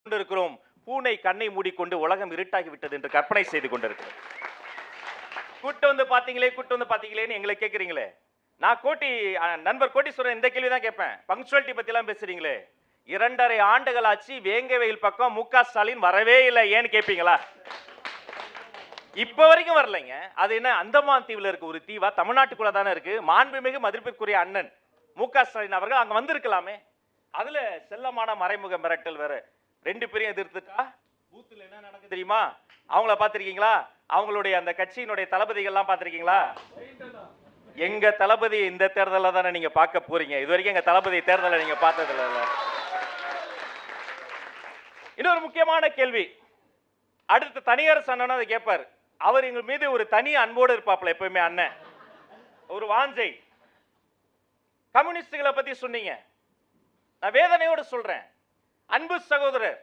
கொண்டிருக்கிறோம். பூனை கண்ணை மூடிக்கொண்டு உலகம் இருட்டாகி விட்டது என்று கற்பனை செய்து கொண்டிருக்கிறோம். கூட்டு வந்து பாத்தீங்களேன்னு எங்களை கேட்குறீங்களே. நான் நண்பர் கோட்டீஸ்வரன் இந்த கேள்வி தான் கேட்பேன். பங்க்சுவாலிட்டி பத்திலாம் பேசுறீங்களே. 2.5 ஆண்டுகள் ஆச்சு வேங்கவேல் பக்கம் மு.க. ஸ்டாலின் வரவே இல்லை, ஏன்னு கேட்பீங்களா? இப்ப வரைக்கும் வரலைங்க. அது என்ன அந்தமான் தீவுல இருக்க ஒரு தீவா? தமிழ்நாட்டுக்குள்ள தானே இருக்கு. மாண்புமிகு மதிப்பிற்குரிய அண்ணன் மு.க. ஸ்டாலின் அவர்கள் அங்க வந்திருக்கலாமே. அதுல செல்லமான மறைமுக மிரட்டல் வேற. 2 பேரையும் எதிர்த்துட்டா பூத்துல என்ன நடக்குது தெரியுமா? அவங்கள பாத்திருக்கீங்களா? அவங்களுடைய அந்த கட்சியினுடைய தளபதிகள்லாம் பாத்திருக்கீங்களா? எங்க தளபதி இந்த தேர்தலில் தானே நீங்க பார்க்க போறீங்க. இது வரைக்கும் எங்க தளபதி தேர்தலை நீங்க பார்த்தது இல்ல. இன்னொரு முக்கியமான கேள்வி. அடுத்து தனியரசு அண்ணனும் அதை கேட்பார். அவர் எங்க மீது ஒரு தனி அன்போடு இருப்பாப்ல எப்பவுமே அண்ணன். ஒரு வாஞ்சை. கம்யூனிஸ்டுகளை பத்தி சொன்னீங்க. நான் வேதனையோடு சொல்றேன். அன்பு சகோதரர்